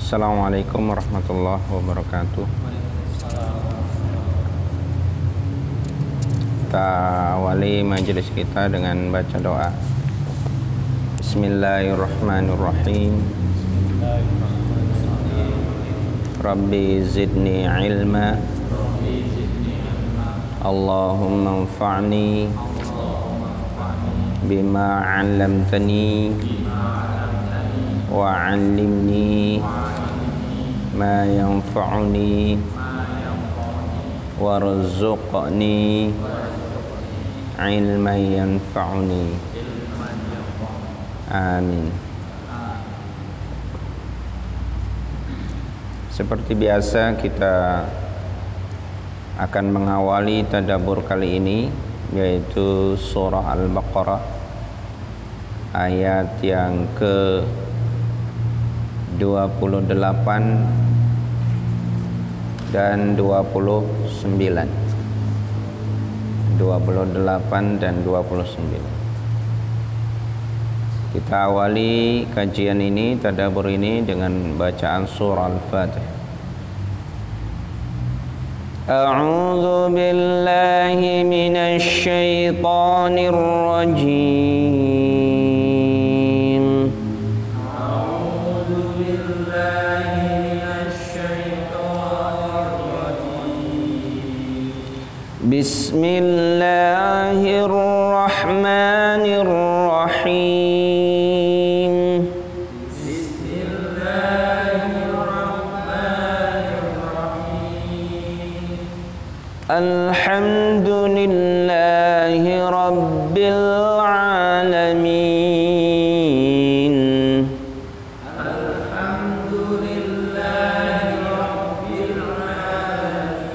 Assalamualaikum warahmatullahi wabarakatuh. Kita awali majelis kita dengan baca doa. Bismillahirrahmanirrahim. Rabbi zidni ilma, Allahumma anfa'ni bima 'allamtani wa 'allimni ma yanfa'uni warzuqni ilman yanfa'uni. Amin. Seperti biasa kita akan mengawali tadabbur kali ini, yaitu surah Al-Baqarah ayat yang ke 28 dan 29. 28 dan 29. Kita awali kajian ini, tadabbur ini dengan bacaan surah Al-Fatihah. A'udzu billahi minasy syaithanir rajim. A'udzu billahi minasy syaithanir rajim. Bismillahirrahmanirrahim. Alhamdulillahi Rabbil Alamin. Alhamdulillahi Rabbil Alamin.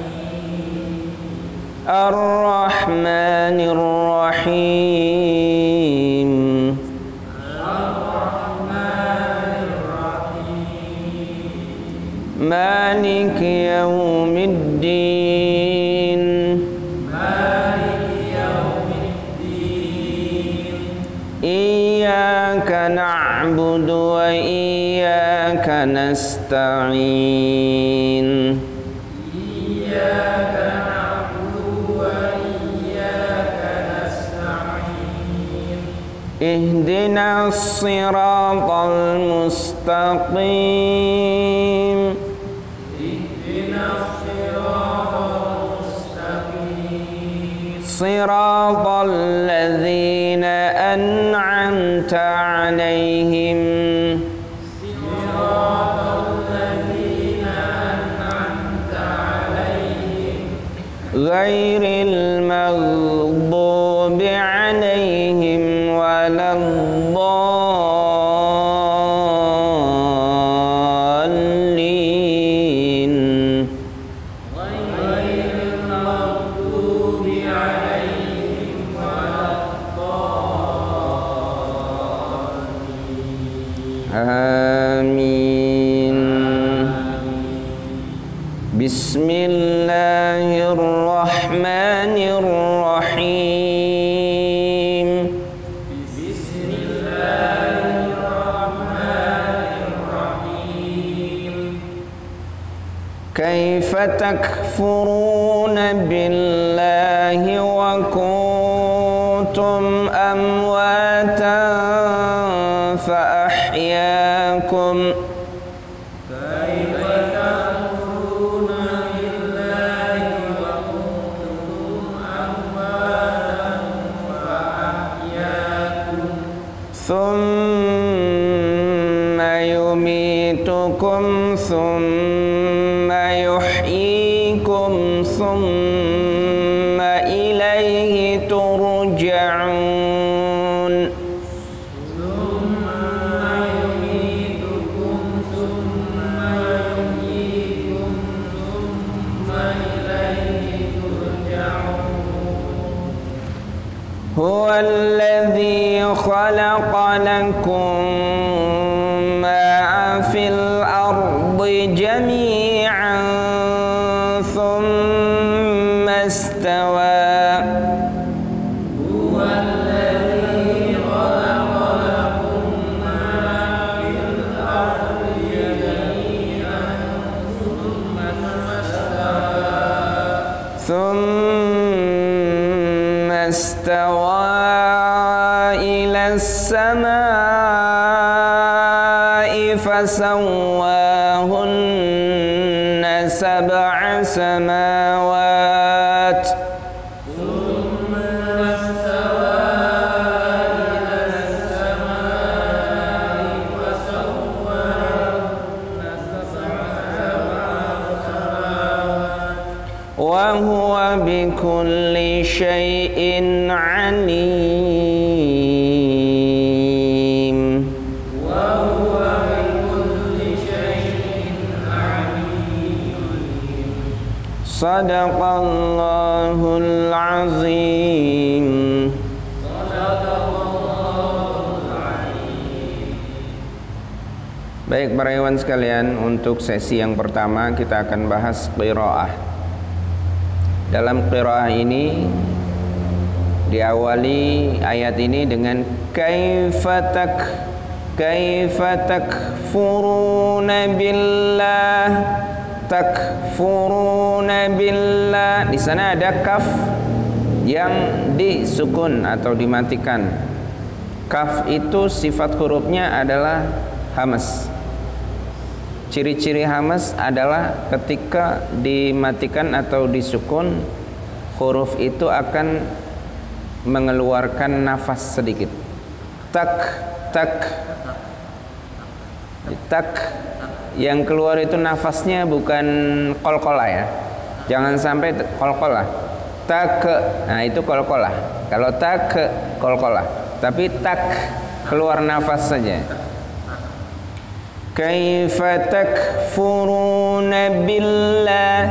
Ar-Rahmanir Rahim. Ar-Rahmanir Rahim. Maliki Yaumiddin. Iyyaka na'budu wa iyyaka nasta'in. Iyyaka na'budu wa iyyaka nasta'in. Ihdinas siratal mustaqim. Ihdinas siratal mustaqim. Siratal ladzina أنعمت عليهم غير المغضوب عليهم ولا الضالين. Amin. Bismillahirrahmanirrahim. Bismillahirrahmanirrahim. Kaifa takfuruna billahi wa kuntum amwatan فأحياكم. كيف تكفرون بالله وكنتم أمواتا فأحياكم ثم يميتكم ثم يحييكم ثم إليه ترجعون. هو الذي خلق لكم ما في الأرض جميعا ثم استوى. هو الذي خلق لكم ما في الأرض جميعا إلى السماء فسواهن سبع سماوات وهو بكل شيء عليم وهو بكل شيء عليم صدق الله العظيم صدق الله العظيم. Baik para ikhwan sekalian, untuk sesi yang pertama kita akan bahas qiraah. Dalam qiraah ini diawali ayat ini dengan kaifa takfuruna billah. Di sana ada kaf yang disukun atau dimatikan. Kaf itu sifat hurufnya adalah hamas. Ciri-ciri hamas adalah ketika dimatikan atau disukun, huruf itu akan mengeluarkan nafas sedikit. Tak. Yang keluar itu nafasnya bukan qalqalah ya. Jangan sampai qalqalah. Tak. Nah, itu qalqalah. Kalau tak qalqalah. Tapi tak keluar nafas saja. Kaifa takfuruna billah.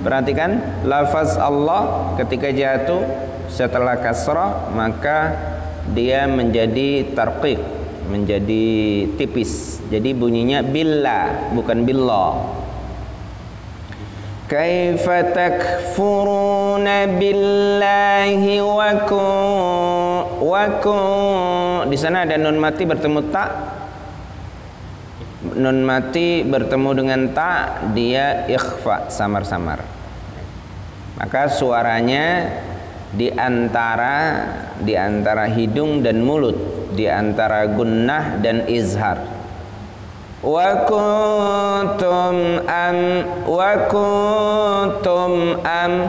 Perhatikan lafaz Allah ketika jatuh setelah kasrah maka dia menjadi tarqiq, menjadi tipis. Jadi bunyinya billah bukan billah. Kaifa takfuruna billahi wa kun. Di sana ada nun mati bertemu ta. Nun mati bertemu dengan ta, dia ikhfa, samar-samar. Maka suaranya di antara hidung dan mulut, di antara gunnah dan izhar. Wa kuntum am.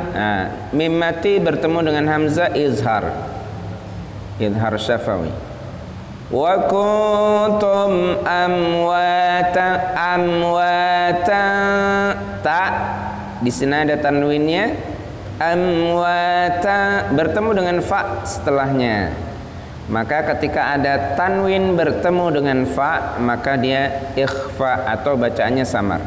Nah, mim mati bertemu dengan hamzah izhar syafawi. Wa kuntum amwata. Ta di sini ada tanwinnya. Amwata bertemu dengan fa setelahnya. Maka ketika ada tanwin bertemu dengan fa, maka dia ikhfa atau bacaannya samar.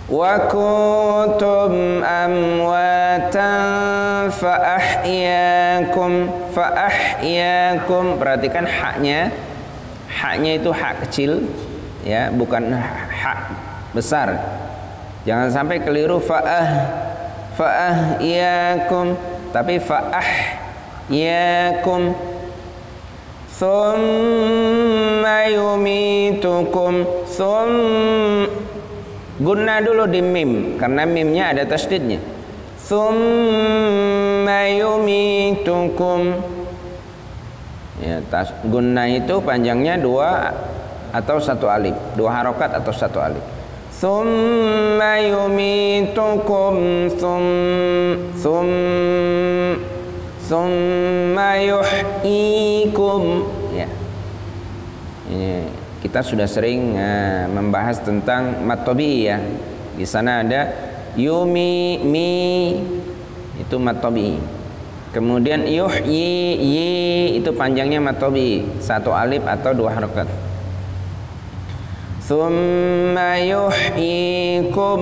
Wa kuntum amwatan fa ahyakum. Perhatikan haknya itu hak kecil ya, bukan hak besar. Jangan sampai keliru fa ahyakum, tapi fa ahyakum. Thumma yumitukum. Gunnah dulu di mim karena mimnya ada tasydidnya. Thumma yumitukum. Ya, gunnah itu panjangnya 2 atau 1 alif, 2 harokat atau 1 alif. Thumma yumitukum thumma yuhyikum. Ya. Ini kita sudah sering membahas tentang mat tabi'i ya. Di sana ada mi itu mat tabi'i. Kemudian yuhyi itu panjangnya mat tabi'i, 1 alif atau 2 harakat. Tsumma yuhyikum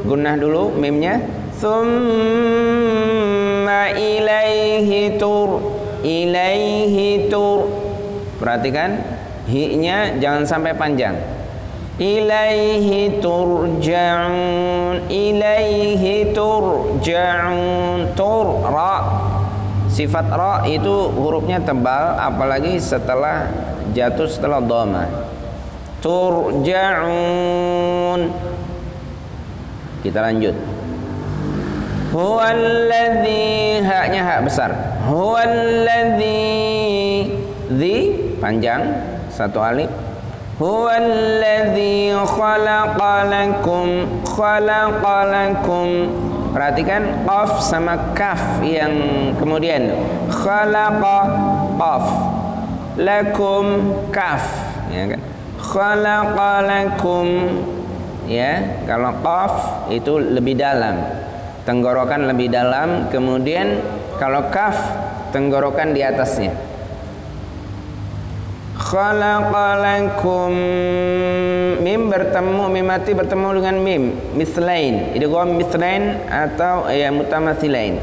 gunnah dulu mimnya. Tsumma ilaihi tur. Perhatikan hi-nya jangan sampai panjang. Ilaihi turja'un. Tur ra. Sifat ra itu hurufnya tebal, apalagi setelah jatuh setelah dhamma. Turja'un. Kita lanjut. Huwallazi, haknya hak besar. Huwallazi, zi panjang satu alif. Huwallazi khalaqalakum, khalaqalakum. Perhatikan qaf sama kaf yang kemudian. Khalaqa qaf, lakum kaf, ya kan? Khalaqalakum, ya. Kalau qaf itu lebih dalam, tenggorokan lebih dalam. Kemudian kalau kaf, tenggorokan di atasnya. Khalaqalakum, mim bertemu, mim mati bertemu dengan mim mislain, idgham mislain atau ya mutamatsilain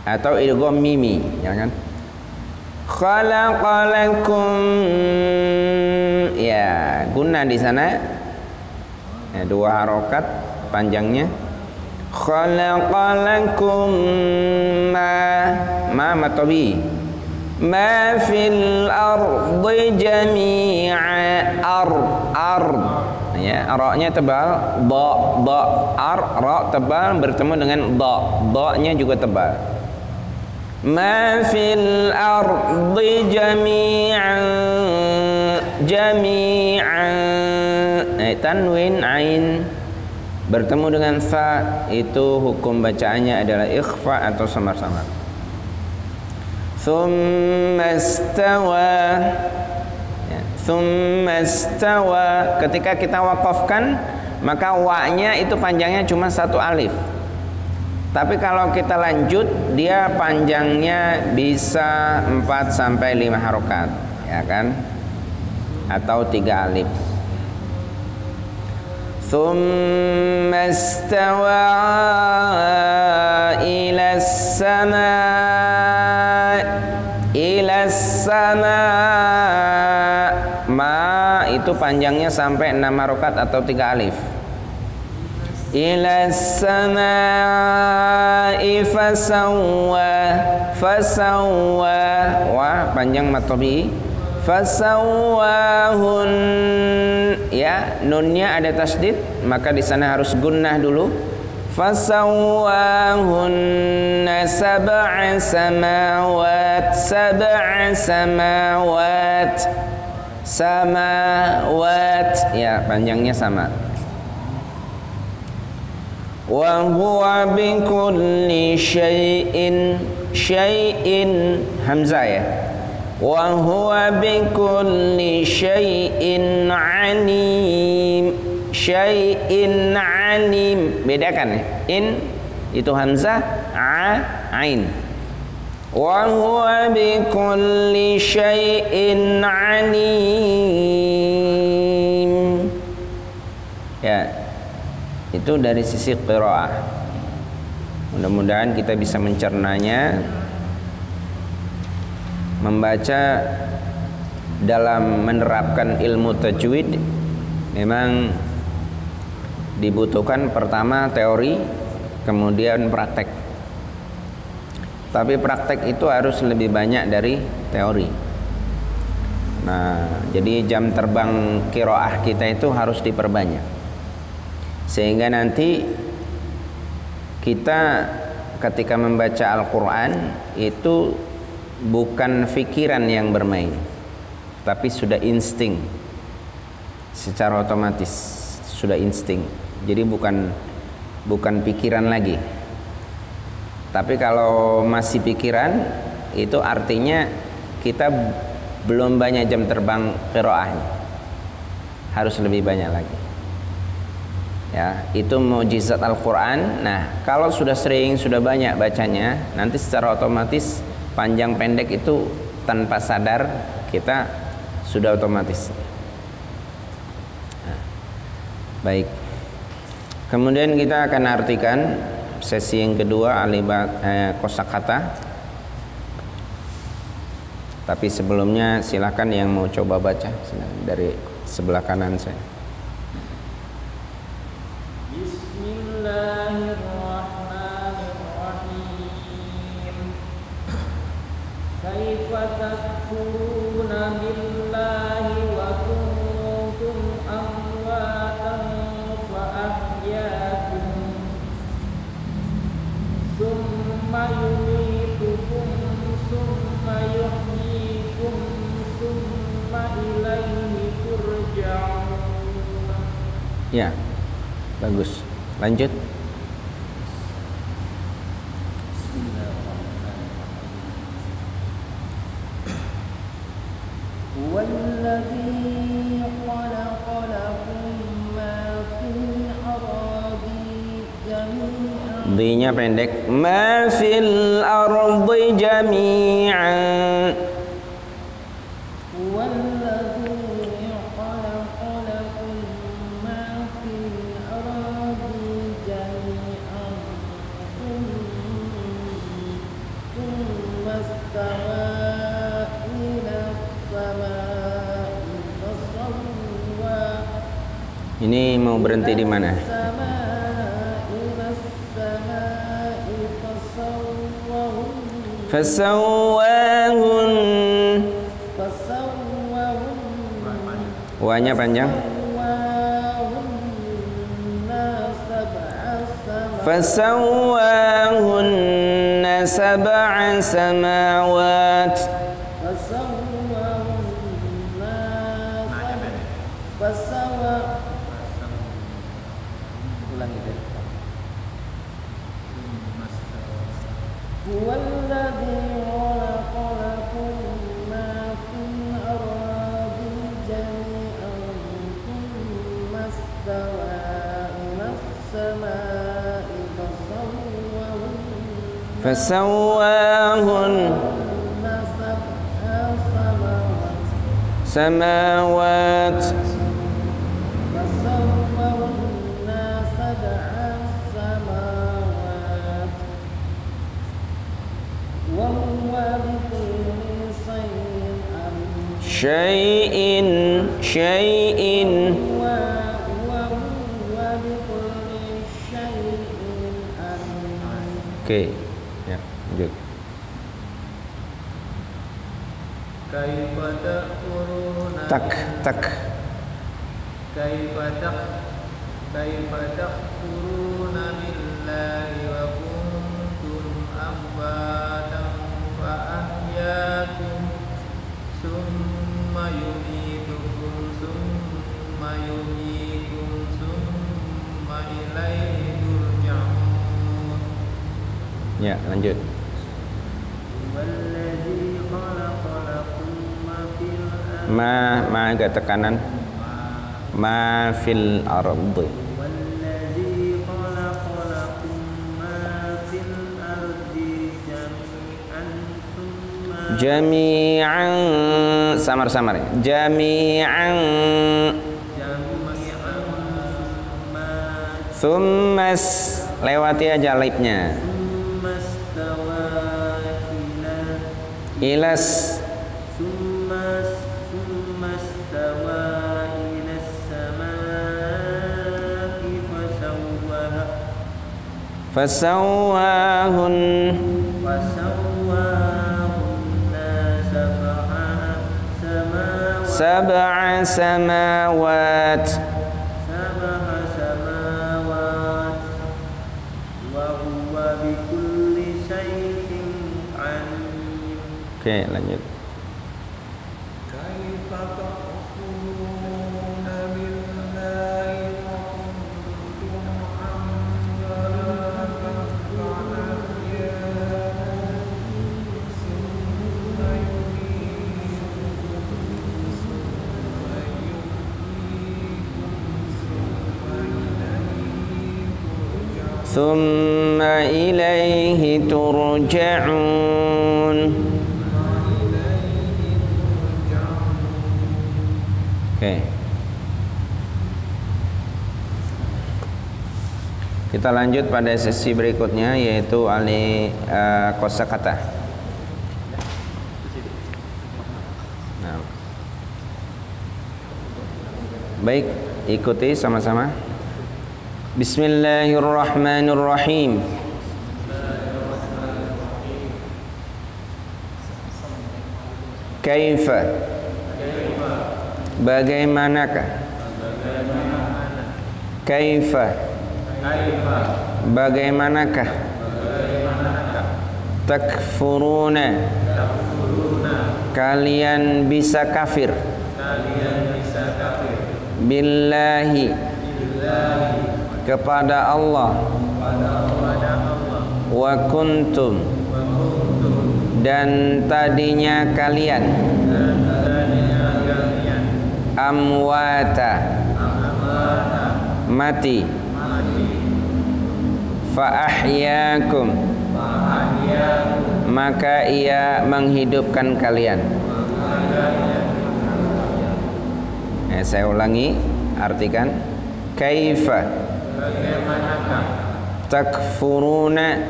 atau idgham mimi, ya kan? Khalaqalakum, ya guna di sana, ya, dua harokat panjangnya. Khalaqalakum ma matobi, ma fil ardi jami'a, ard, ya, ra-nya tebal, ba ra tebal bertemu dengan ba-nya juga tebal. Ma fil ardi jami'an, tanwin ain bertemu dengan fa, itu hukum bacaannya adalah ikhfa atau samar-samar. Thumma istawa, ya, thumma istawa, ketika kita wakafkan maka wa-nya itu panjangnya cuma satu alif. Tapi kalau kita lanjut, dia panjangnya bisa 4 sampai 5 harokat, ya kan? Atau 3 alif. Thumma istawa ila sama, ila sama, ma itu panjangnya sampai 6 harokat atau 3 alif. Ila samai fasawwa, fasawwa, wa panjang matobi, fasawwahun, ya, nunnya ada tasdid, maka di sana harus gunnah dulu. Fasawwahunna sab'a samawat, sab'a samawat, samawat, ya panjangnya sama. Wa huwa bikulli syai'in, syai'in hamzah, ya. Wa huwa bikulli syai'in alim, syai'in alim, bedakan, ya. In itu hamzah, ain. Wa huwa bikulli syai'in alim, ya. Itu dari sisi qiraah. Mudah-mudahan kita bisa mencernanya. Membaca dalam menerapkan ilmu tajwid memang dibutuhkan pertama teori, kemudian praktek. Tapi praktek itu harus lebih banyak dari teori. Nah, jadi jam terbang qiraah kita itu harus diperbanyak, sehingga nanti kita ketika membaca Al-Quran itu bukan pikiran yang bermain, tapi sudah insting, secara otomatis sudah insting. Jadi bukan pikiran lagi. Tapi kalau masih pikiran, itu artinya kita belum banyak jam terbang qiraahnya, harus lebih banyak lagi. Ya, itu mukjizat Al-Quran. Nah, kalau sudah sering, sudah banyak bacanya, nanti secara otomatis panjang pendek itu tanpa sadar kita sudah otomatis. Nah, baik. Kemudian kita akan artikan sesi yang kedua kosakata. Tapi sebelumnya silakan yang mau coba baca, silakan dari sebelah kanan saya. Bismillahirrahmanirrahim. Kaifa takfuruna billahi wa kuntum amwatan fa ahyaakum ilaihi turja'un. Ya, bagus. Lanjut. Huwallazi khalaqa lakum ma fil ardi jami'an. D-nya pendek. Ma fil ardi jami'an. Huwallazi khalaqa lakum ma fil ardi jami'an. Thumma istawa ila as-samaa'i fasawwa. Ini mau berhenti di mana? Fasawwahun. Wanya panjang. Fasawwahunna sab'a samawat. Huwallazi khalaqa lakum ma fil ardi jami'an thumma istawa ila as-samaa'i Fasawwahun samawat. Syai'in Oke, ya, lanjut. Tak. Kaifa takfuruna billahi wa kuntum amwatan fa ahyaakum summa yumitukum summa yuhyikum summa ilaihi turja'un. Ya, lanjut. Wallazi khalaqa lakum ma fil ardi. Ma agak tekanan. Ma fil ardi. Wallazi khalaqa lakum ma fil ardi jami'an samar-samar. Jami'an Thummas lewati aja alifnya. Ilas fasawwahun sab'a samawat wa huwa bikulli syai'in alim. Oke, lanjut. Thumma ilaihi turja'un. Oke. Kita lanjut pada sesi berikutnya, yaitu kosakata. Nah. Baik, ikuti sama-sama. Bismillahirrahmanirrahim. Kaifa, bagaimanakah? Kaifa, bagaimanakah? Takfuruna, kalian bisa kafir. billahi kepada Allah wa kuntum dan tadinya kalian amwata mati fa ahyakum maka ia menghidupkan kalian. Saya ulangi, artikan kaifa takfuruna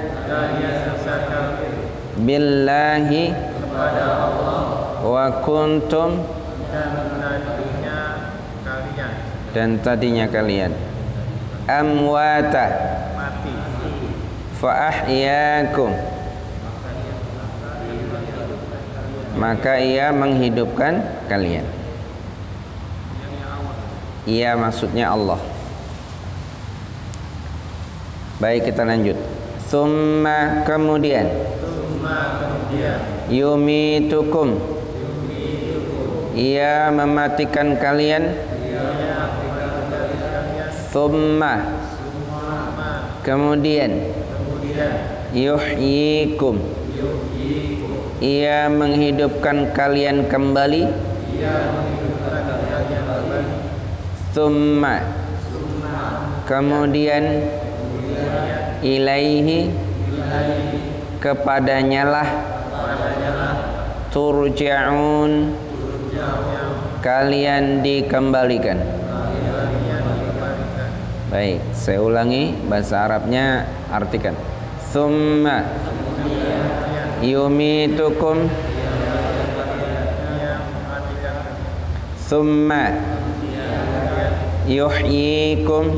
billahi wa kuntum dan tadinya kalian amwata fa ahyakum maka ia menghidupkan kalian. Ia maksudnya Allah. Baik, kita lanjut. Summa kemudian yumitukum ia mematikan kalian. Summa kemudian yuhyikum ia menghidupkan kalian kembali. Summa kemudian ilaihi kepadanyalah turja'un kalian dikembalikan. Baik, saya ulangi bahasa Arabnya, artikan. Summa yumitukum summa yuhyikum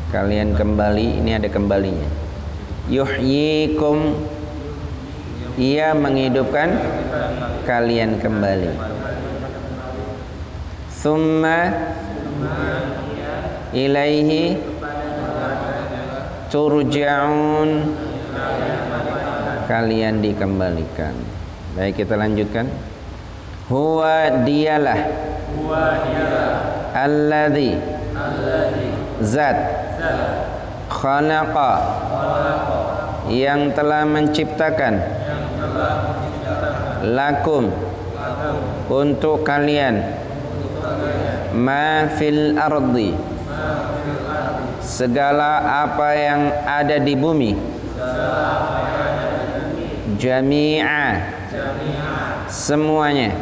kalian kembali. Ini ada kembalinya. Yuhyikum ia menghidupkan kalian kembali. Summa ilaihi turja'un kalian dikembalikan. Baik, kita lanjutkan. Huwa dialah alladzi zat khalaqa yang telah menciptakan lakum untuk kalian ma fil ardi segala apa yang ada di bumi jami'a semuanya.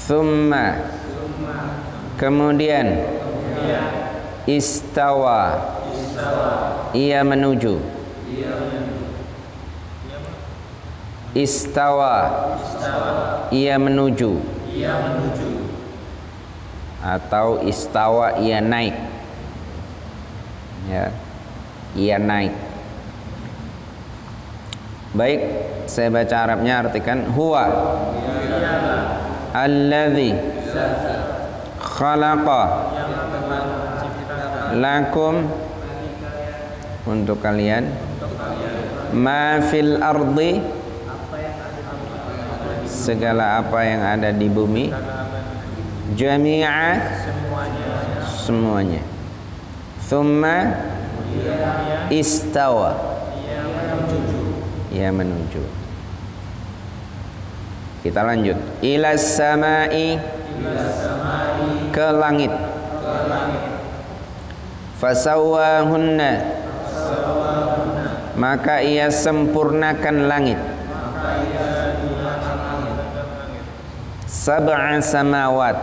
Summa kemudian istawa ia menuju. Istawa ia menuju atau istawa ia naik, ya, ia naik. Baik, saya baca Arabnya, artikan huwa alladzi khalaqa lakum untuk kalian ma fil ardi segala apa yang ada di bumi jami'a semuanya. Thumma istawa ia menuju. Kita lanjut. Ilas samai ke langit. Fasawwahunna maka ia sempurnakan langit. Sab'a samawat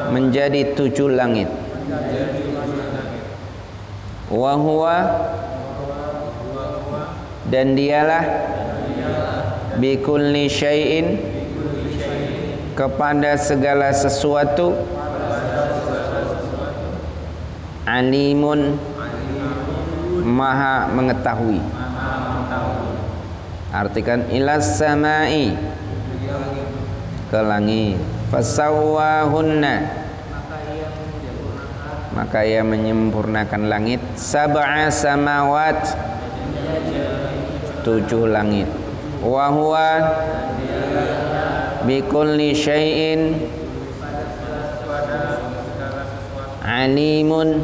menjadi 7 langit. Wa huwa dan dialah bikulli syai'in kepada segala sesuatu alimun maha mengetahui. Artikan ilas samai ke langit. Fasawwahunna maka ia menyempurnakan langit. Sab'a samawat 7 langit. wa huwa bikulli syai'in alimun,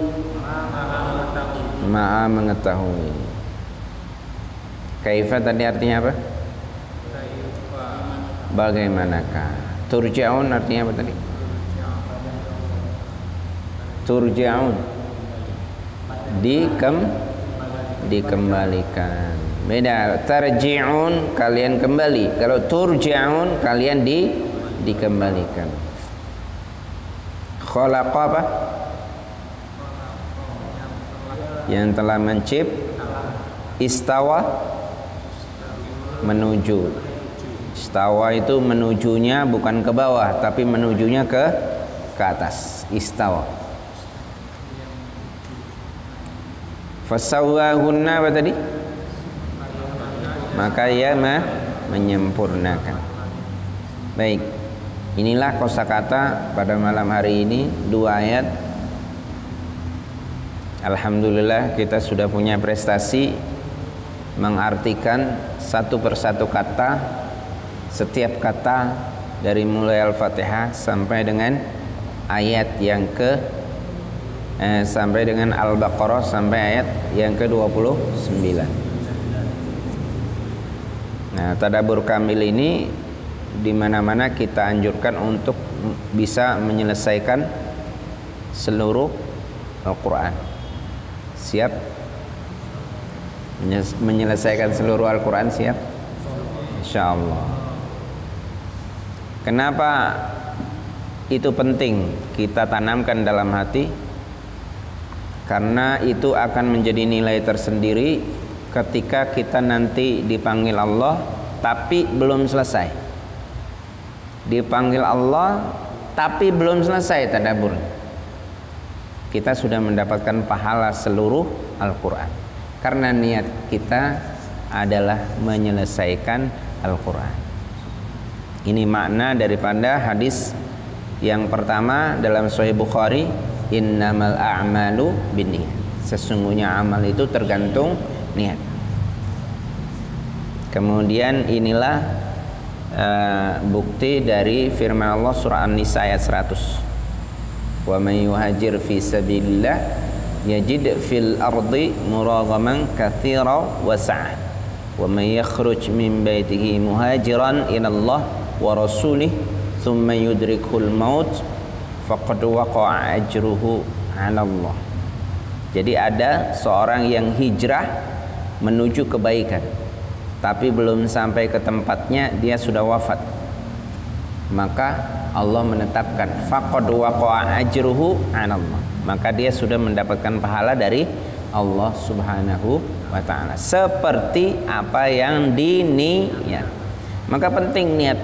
maha mengetahui. Kaifa tadi artinya apa? Bagaimanakah? Turja'un artinya apa tadi? Turja'un, dikembalikan. Beda, tarji'un kalian kembali. Kalau turja'un kalian dikembalikan. Khalaqa apa? Yang telah istawa, menuju. Istawa itu menujunya bukan ke bawah, tapi menujunya ke atas. Istawa. Fasawwahunna apa tadi? Maka ia menyempurnakan. Baik, inilah kosakata pada malam hari ini, 2 ayat. Alhamdulillah kita sudah punya prestasi mengartikan satu persatu kata, setiap kata dari mulai Al-Fatihah sampai dengan ayat yang sampai dengan Al-Baqarah sampai ayat yang ke-29. Nah, tadabbur kamil ini di mana-mana kita anjurkan untuk bisa menyelesaikan seluruh Al-Quran. Siap? Menyelesaikan seluruh Al-Quran siap? Insyaallah. Kenapa itu penting kita tanamkan dalam hati? Karena itu akan menjadi nilai tersendiri ketika kita nanti dipanggil Allah tapi belum selesai. Dipanggil Allah tapi belum selesai tadabbur. Kita sudah mendapatkan pahala seluruh Al-Quran. Karena niat kita adalah menyelesaikan Al-Quran. Ini makna daripada hadis yang pertama dalam Sahih Bukhari, innamal a'malu binniyat. Sesungguhnya amal itu tergantung niat. Kemudian inilah bukti dari firman Allah surah An-Nisa ayat 100. Wa may yuhajir fi sabilillah yajid fil ardi muragaman katsira wa sa'ah. Wa may yakhruj min baitihi muhajiran ila Allah wa rasulih thumma yudrikul maut faqad waqa'a ajruhu 'ala Allah. Jadi ada seorang yang hijrah menuju kebaikan, tapi belum sampai ke tempatnya dia sudah wafat. Maka Allah menetapkan faqad waqa'a ajruhu 'ala Allah. Maka dia sudah mendapatkan pahala dari Allah Subhanahu wa taala seperti apa yang diniat. Maka penting niat.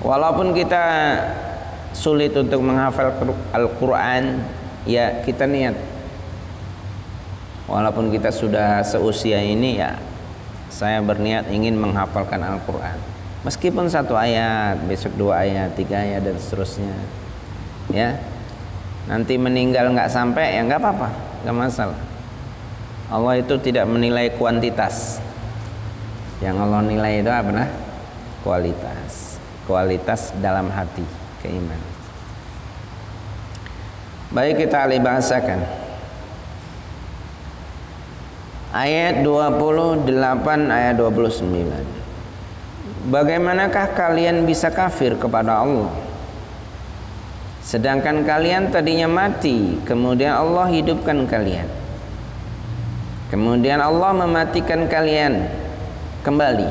Walaupun kita sulit untuk menghafal Al-Quran, ya kita niat. Walaupun kita sudah seusia ini, ya saya berniat ingin menghafalkan Al-Quran. Meskipun 1 ayat, besok 2 ayat, 3 ayat dan seterusnya. Ya, nanti meninggal nggak sampai, ya nggak apa-apa, nggak masalah. Allah itu tidak menilai kuantitas. Yang Allah nilai itu apa? Nah, kualitas. Kualitas dalam hati, keimanan. Baik, kita alih bahasakan ayat 28 ayat 29. Bagaimanakah kalian bisa kafir kepada Allah sedangkan kalian tadinya mati, kemudian Allah hidupkan kalian, kemudian Allah mematikan kalian kembali,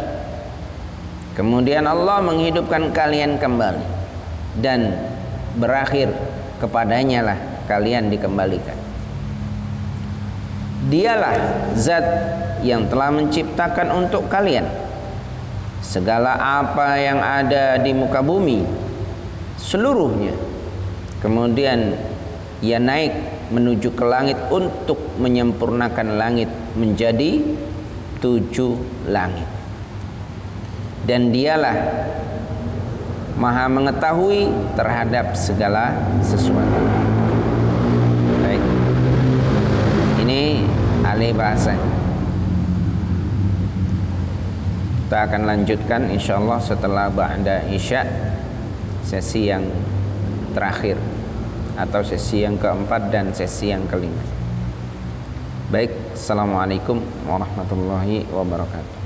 kemudian Allah menghidupkan kalian kembali, dan berakhir kepadanya lah kalian dikembalikan. Dialah zat yang telah menciptakan untuk kalian segala apa yang ada di muka bumi seluruhnya. Kemudian ia naik menuju ke langit untuk menyempurnakan langit menjadi 7 langit. Dan dialah maha mengetahui terhadap segala sesuatu. Baik, ini alih bahasa. Kita akan lanjutkan insyaallah setelah ba'da isya, sesi yang terakhir atau sesi yang keempat dan sesi yang kelima. Baik, assalamualaikum warahmatullahi wabarakatuh.